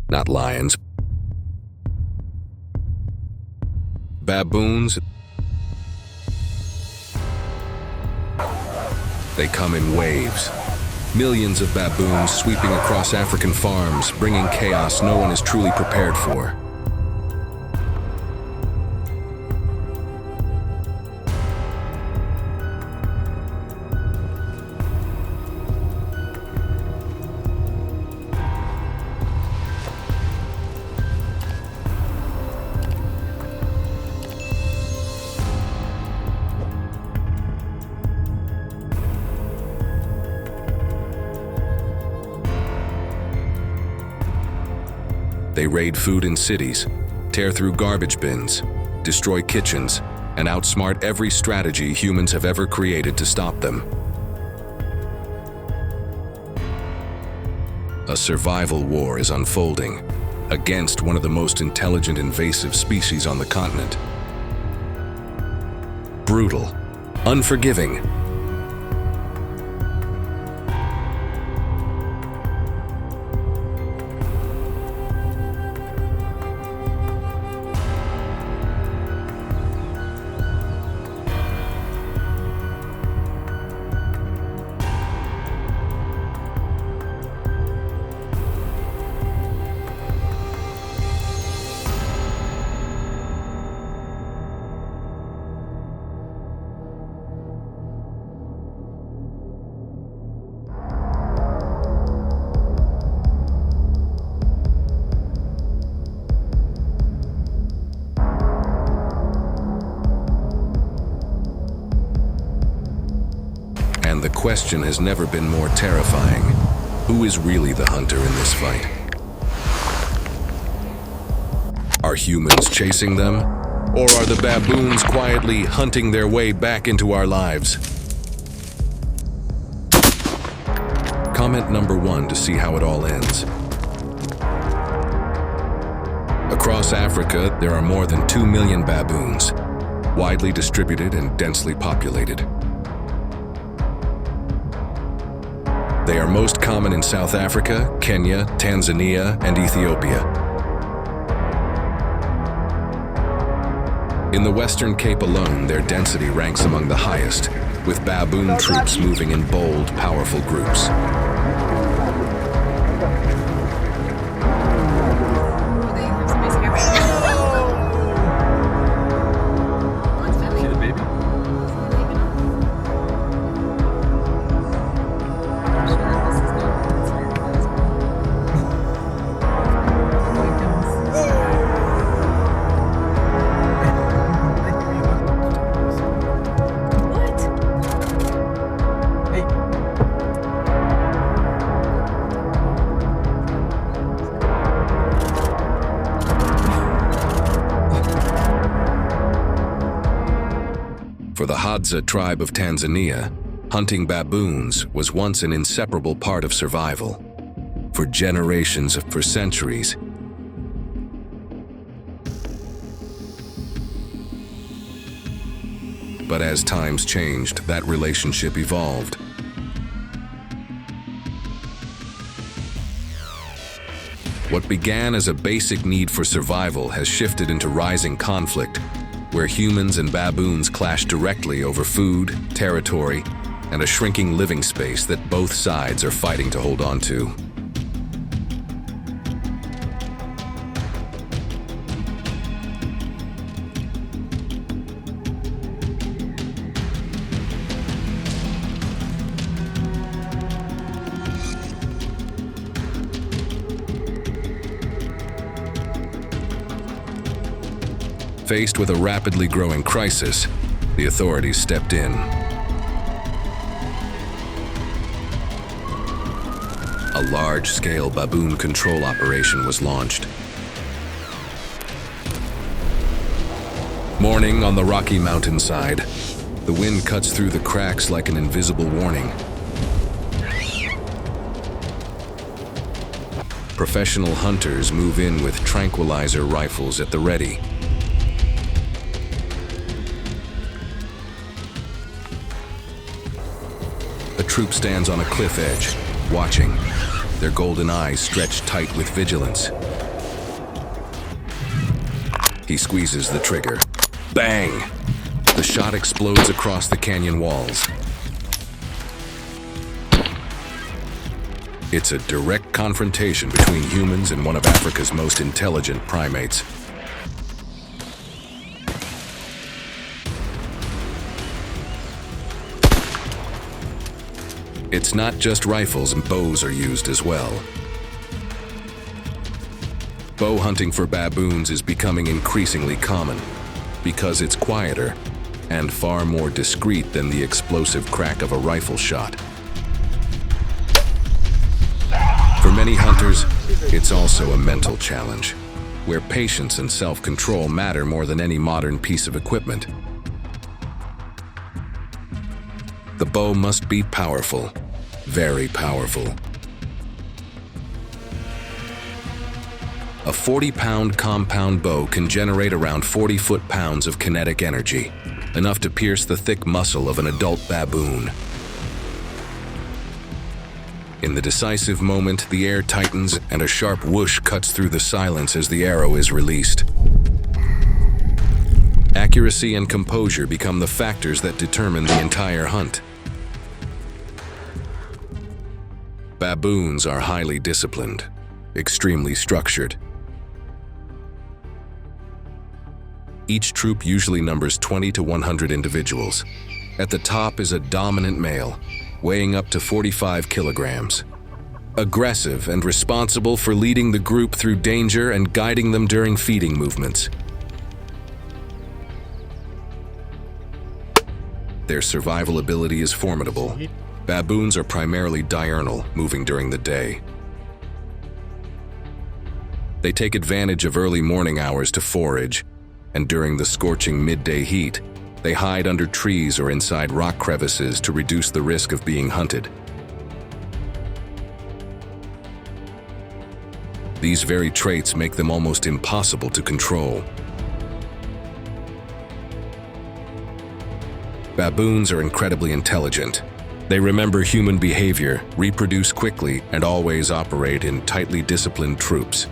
not lions. Baboons, they come in waves. Millions of baboons sweeping across African farms, bringing chaos no one is truly prepared for. They raid food in cities, tear through garbage bins, destroy kitchens, and outsmart every strategy humans have ever created to stop them. A survival war is unfolding against one of the most intelligent invasive species on the continent. Brutal, unforgiving, and the question has never been more terrifying. Who is really the hunter in this fight? Are humans chasing them? Or are the baboons quietly hunting their way back into our lives? Comment number 1 to see how it all ends. Across Africa, there are more than 2 million baboons, widely distributed and densely populated. They are most common in South Africa, Kenya, Tanzania, and Ethiopia. In the Western Cape alone, their density ranks among the highest, with baboon troops moving in bold, powerful groups. For the Hadza tribe of Tanzania, hunting baboons was once an inseparable part of survival. For generations, for centuries, but as times changed, that relationship evolved. What began as a basic need for survival has shifted into rising conflict, where humans and baboons clash directly over food, territory, and a shrinking living space that both sides are fighting to hold on to. Faced with a rapidly growing crisis, the authorities stepped in. A large-scale baboon control operation was launched. Morning on the rocky mountainside, the wind cuts through the cracks like an invisible warning. Professional hunters move in with tranquilizer rifles at the ready. A troop stands on a cliff edge, watching. their golden eyes stretched tight with vigilance. He squeezes the trigger. Bang! The shot explodes across the canyon walls. It's a direct confrontation between humans and one of Africa's most intelligent primates. It's not just rifles and bows are used as well. Bow hunting for baboons is becoming increasingly common because it's quieter and far more discreet than the explosive crack of a rifle shot. For many hunters, it's also a mental challenge, where patience and self-control matter more than any modern piece of equipment. The bow must be powerful, very powerful. A 40-pound compound bow can generate around 40 foot-pounds of kinetic energy, enough to pierce the thick muscle of an adult baboon. In the decisive moment, the air tightens and a sharp whoosh cuts through the silence as the arrow is released. Accuracy and composure become the factors that determine the entire hunt. Baboons are highly disciplined, extremely structured. Each troop usually numbers 20 to 100 individuals. At the top is a dominant male, weighing up to 45 kilograms. Aggressive and responsible for leading the group through danger and guiding them during feeding movements. Their survival ability is formidable. Baboons are primarily diurnal, moving during the day. They take advantage of early morning hours to forage, and during the scorching midday heat, they hide under trees or inside rock crevices to reduce the risk of being hunted. These very traits make them almost impossible to control. Baboons are incredibly intelligent. They remember human behavior, reproduce quickly, and always operate in tightly disciplined troops.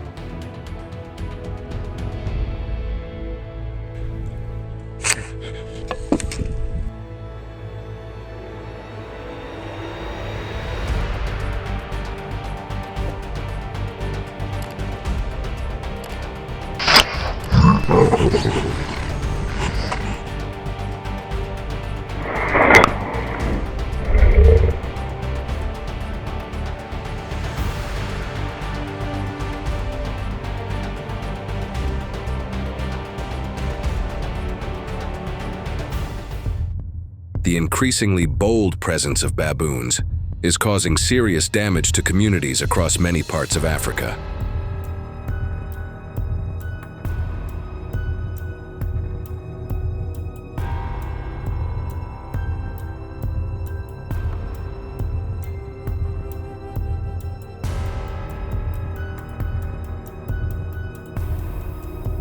The increasingly bold presence of baboons is causing serious damage to communities across many parts of Africa.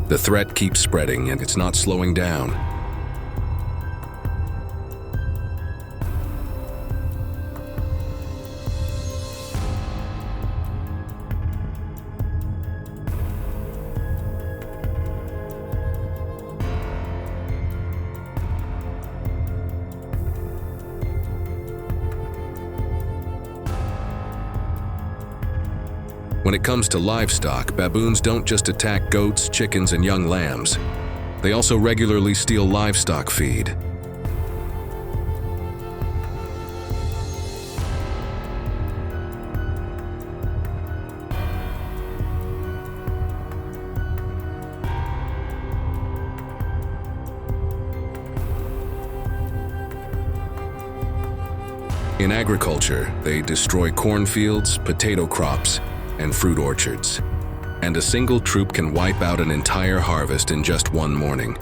The threat keeps spreading and it's not slowing down. When it comes to livestock, baboons don't just attack goats, chickens, and young lambs. They also regularly steal livestock feed. In agriculture, they destroy cornfields, potato crops, and fruit orchards. And a single troop can wipe out an entire harvest in just one morning.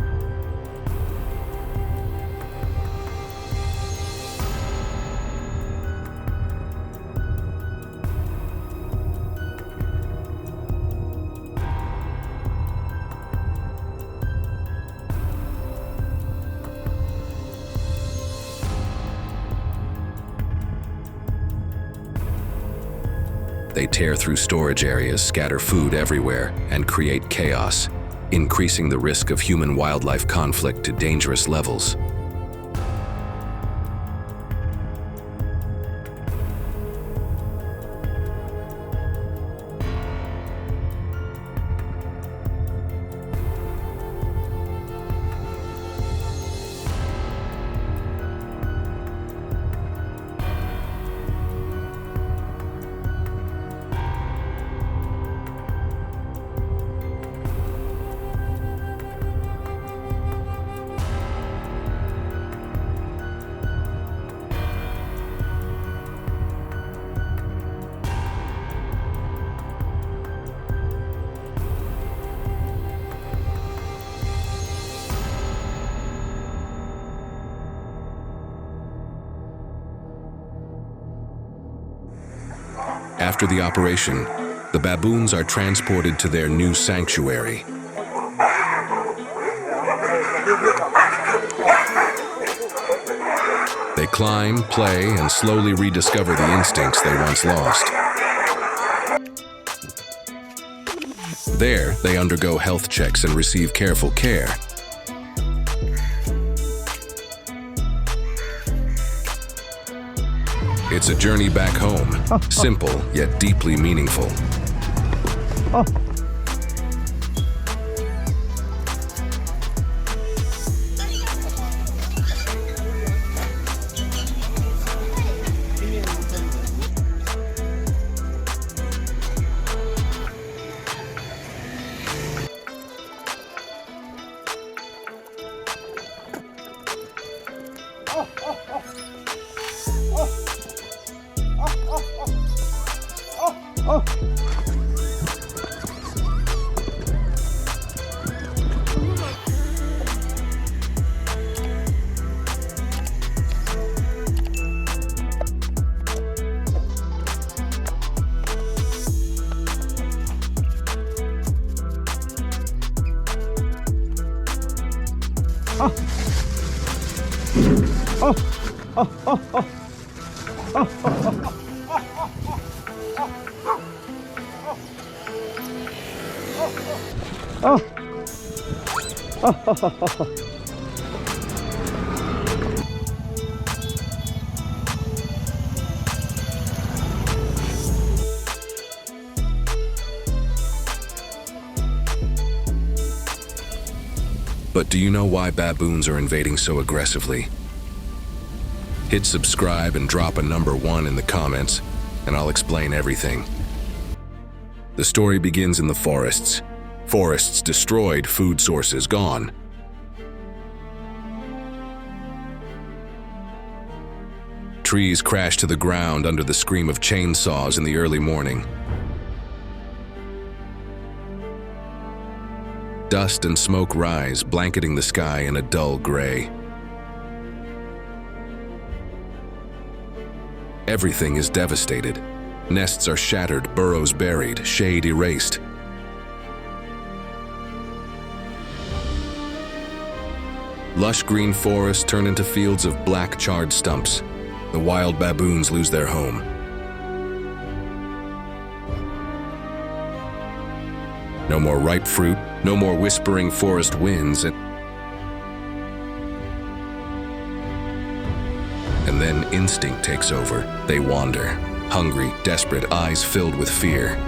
They tear through storage areas, scatter food everywhere, and create chaos, increasing the risk of human-wildlife conflict to dangerous levels. After the operation, the baboons are transported to their new sanctuary. They climb, play, and slowly rediscover the instincts they once lost. There, they undergo health checks and receive careful care. It's a journey back home, simple yet deeply meaningful. But do you know why baboons are invading so aggressively? Hit subscribe and drop a number 1 in the comments, and I'll explain everything. The story begins in the forests. Forests destroyed, food sources gone. Trees crash to the ground under the scream of chainsaws in the early morning. Dust and smoke rise, blanketing the sky in a dull gray. Everything is devastated. Nests are shattered, burrows buried, shade erased. Lush green forests turn into fields of black charred stumps. The wild baboons lose their home. No more ripe fruit, no more whispering forest winds, and then instinct takes over. They wander, hungry, desperate, eyes filled with fear.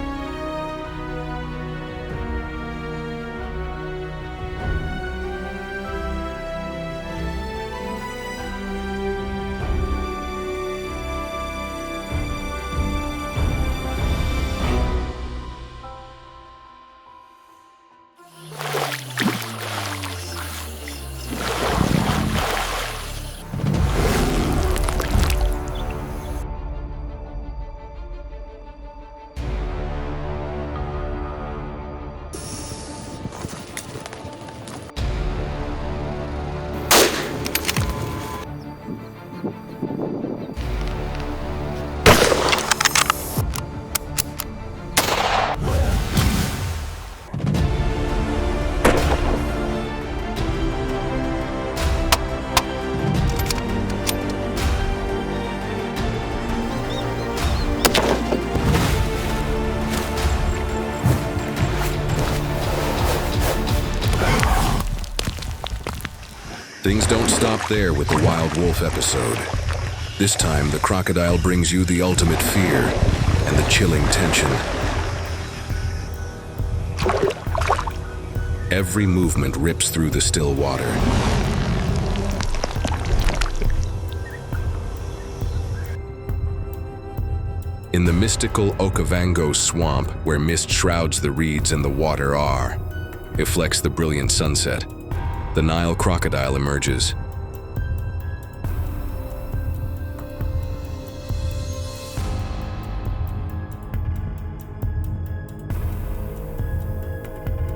don't stop there with the wild wolf episode. This time, the crocodile brings you the ultimate fear and the chilling tension. Every movement rips through the still water. In the mystical Okavango swamp, where mist shrouds the reeds and the water reflects the brilliant sunset, the Nile crocodile emerges.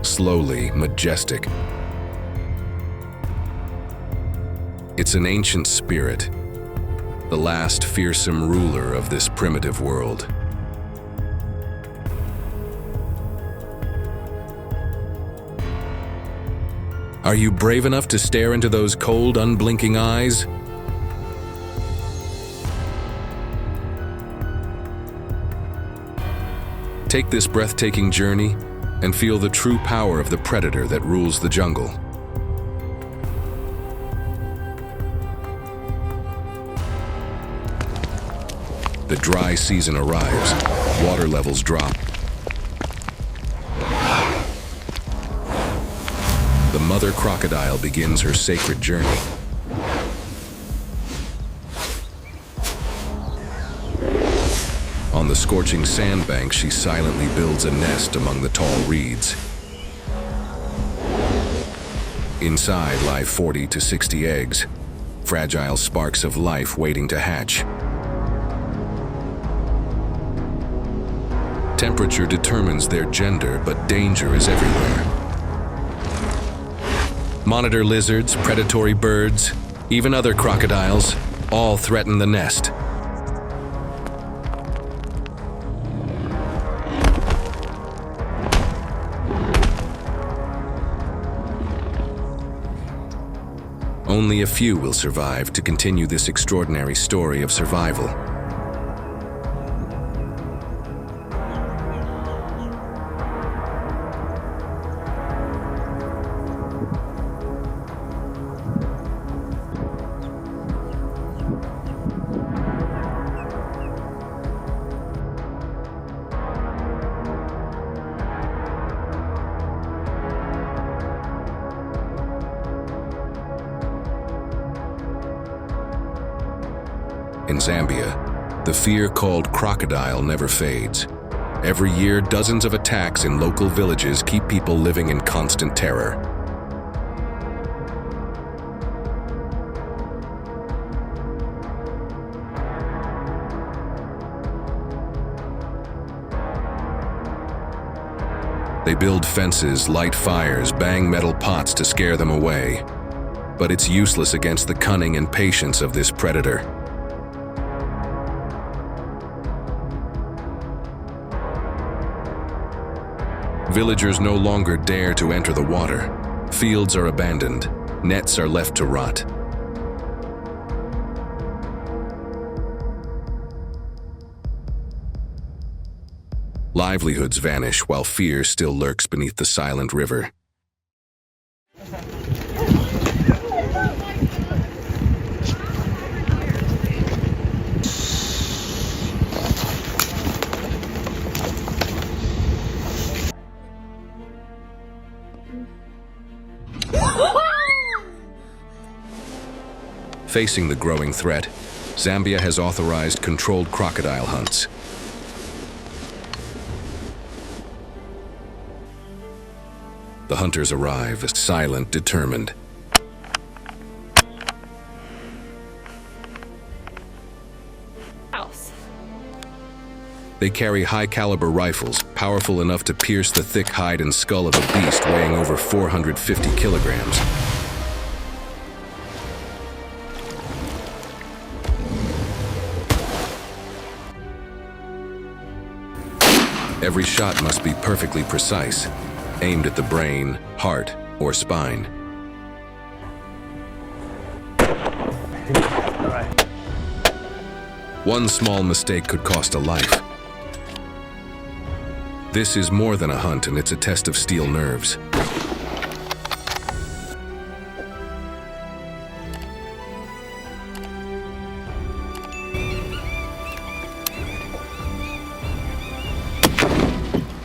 Slowly, majestic. It's an ancient spirit, the last fearsome ruler of this primitive world. Are you brave enough to stare into those cold, unblinking eyes? Take this breathtaking journey and feel the true power of the predator that rules the jungle. The dry season arrives, water levels drop. The mother crocodile begins her sacred journey. On the scorching sandbank, she silently builds a nest among the tall reeds. Inside lie 40 to 60 eggs, fragile sparks of life waiting to hatch. Temperature determines their gender, but danger is everywhere. Monitor lizards, predatory birds, even other crocodiles, all threaten the nest. Only a few will survive to continue this extraordinary story of survival. In Zambia, the fear called crocodile never fades. Every year, dozens of attacks in local villages keep people living in constant terror. They build fences, light fires, bang metal pots to scare them away. But it's useless against the cunning and patience of this predator. Villagers no longer dare to enter the water. Fields are abandoned. Nets are left to rot. Livelihoods vanish while fear still lurks beneath the silent river. Facing the growing threat, Zambia has authorized controlled crocodile hunts. The hunters arrive, silent, determined. They carry high-caliber rifles, powerful enough to pierce the thick hide and skull of a beast weighing over 450 kilograms. Every shot must be perfectly precise, aimed at the brain, heart, or spine. One small mistake could cost a life. This is more than a hunt, and it's a test of steel nerves.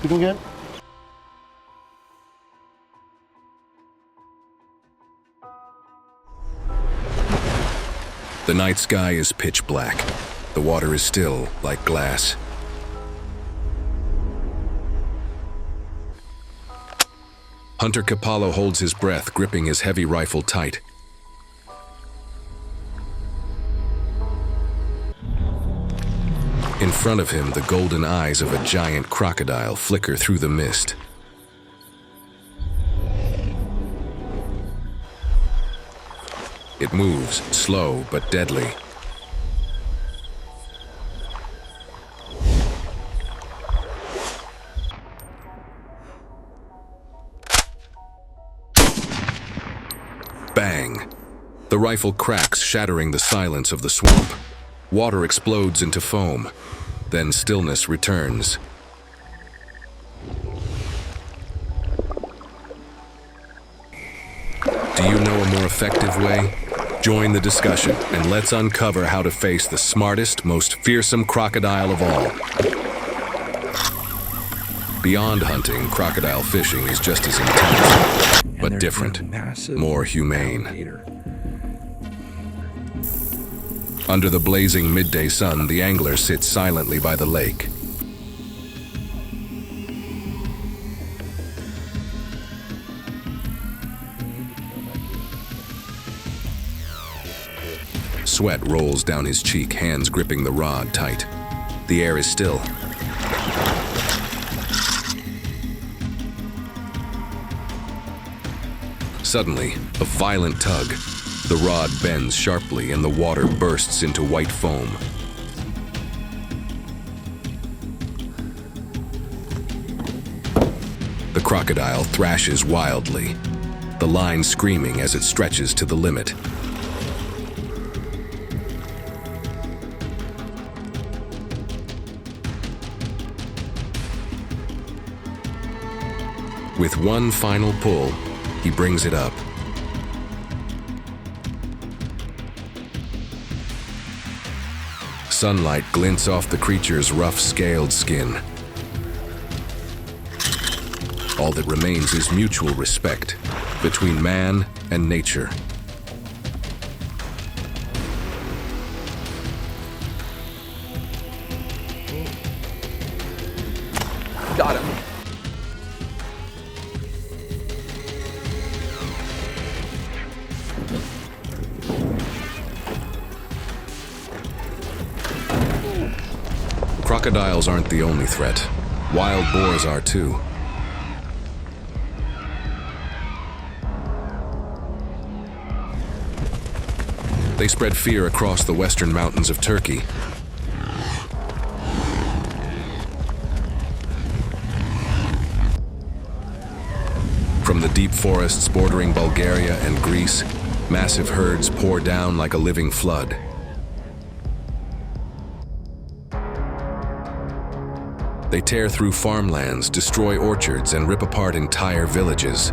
sleeping again? The night sky is pitch black. The water is still like glass. Hunter Capallo holds his breath, gripping his heavy rifle tight. In front of him, the golden eyes of a giant crocodile flicker through the mist. It moves, slow but deadly. Bang! The rifle cracks, shattering the silence of the swamp. Water explodes into foam. Then stillness returns. Do you know a more effective way? Join the discussion, and let's uncover how to face the smartest, most fearsome crocodile of all. Beyond hunting, crocodile fishing is just as intense, but different, more humane. Under the blazing midday sun, the angler sits silently by the lake. Sweat rolls down his cheek, hands gripping the rod tight. The air is still. Suddenly, a violent tug. The rod bends sharply and the water bursts into white foam. The crocodile thrashes wildly, the line screaming as it stretches to the limit. With one final pull, he brings it up. Sunlight glints off the creature's rough, scaled skin. All that remains is mutual respect between man and nature. Got him. Crocodiles aren't the only threat. Wild boars are too. They spread fear across the western mountains of Turkey. From the deep forests bordering Bulgaria and Greece, massive herds pour down like a living flood. They tear through farmlands, destroy orchards, and rip apart entire villages.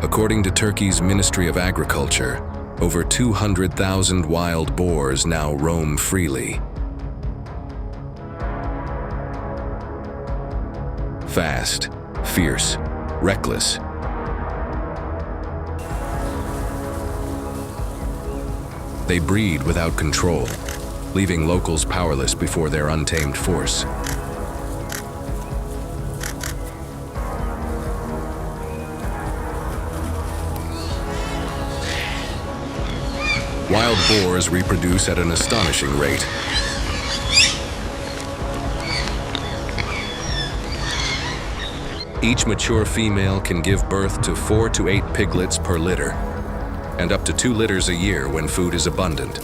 According to Turkey's Ministry of Agriculture, over 200,000 wild boars now roam freely. Fast, fierce, reckless. They breed without control, leaving locals powerless before their untamed force. Wild boars reproduce at an astonishing rate. Each mature female can give birth to 4 to 8 piglets per litter, and up to 2 litters a year when food is abundant.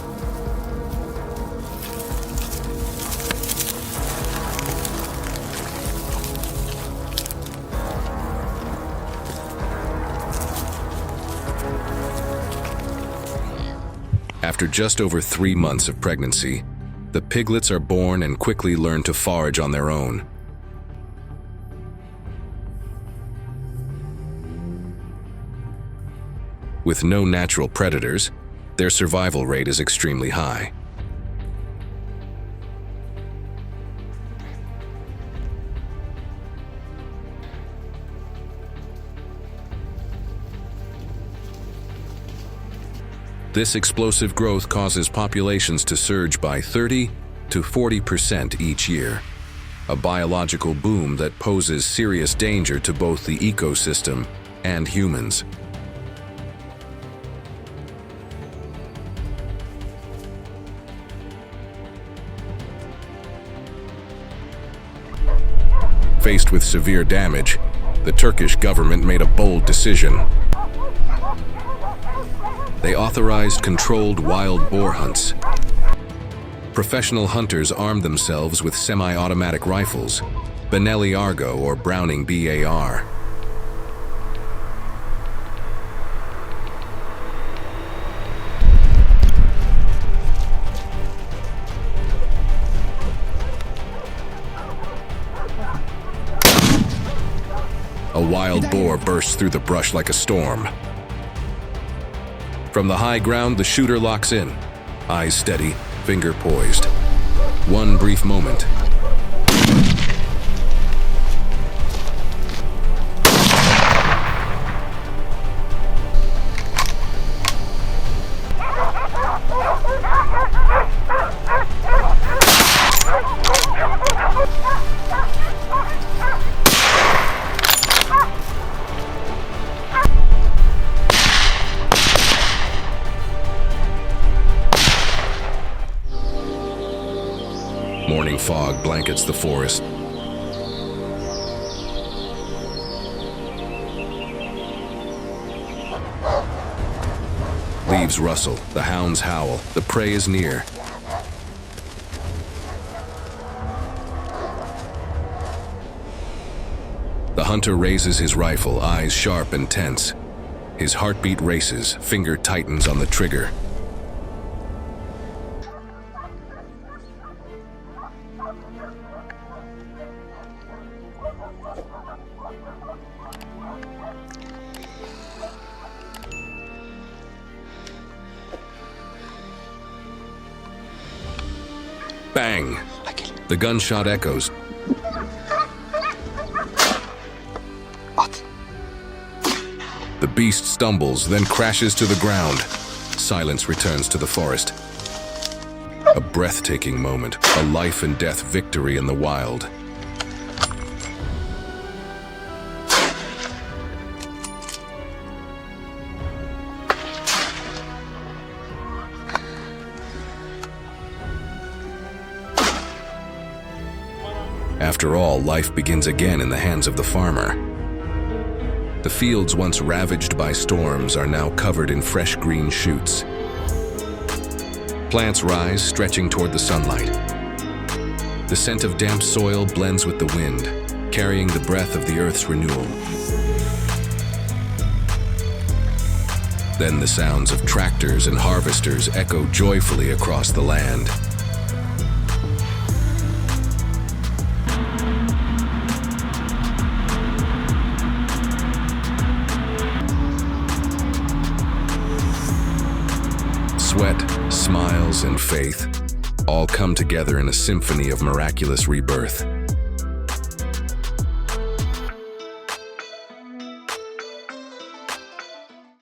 After just over 3 months of pregnancy, the piglets are born and quickly learn to forage on their own. With no natural predators, their survival rate is extremely high. This explosive growth causes populations to surge by 30 to 40% each year, a biological boom that poses serious danger to both the ecosystem and humans. Faced with severe damage, the Turkish government made a bold decision. They authorized controlled wild boar hunts. Professional hunters armed themselves with semi-automatic rifles, Benelli Argo or Browning BAR. A wild boar bursts through the brush like a storm. From the high ground, the shooter locks in, eyes steady, finger poised. One brief moment. Morning fog blankets the forest. Leaves rustle, the hounds howl, the prey is near. The hunter raises his rifle, eyes sharp and tense. His heartbeat races, finger tightens on the trigger. Bang! The gunshot echoes. The beast stumbles, then crashes to the ground. Silence returns to the forest. A breathtaking moment, a life and death victory in the wild. After all, life begins again in the hands of the farmer. The fields once ravaged by storms are now covered in fresh green shoots. Plants rise, stretching toward the sunlight. The scent of damp soil blends with the wind, carrying the breath of the earth's renewal. Then the sounds of tractors and harvesters echo joyfully across the land. Sweat, smiles, and faith all come together in a symphony of miraculous rebirth.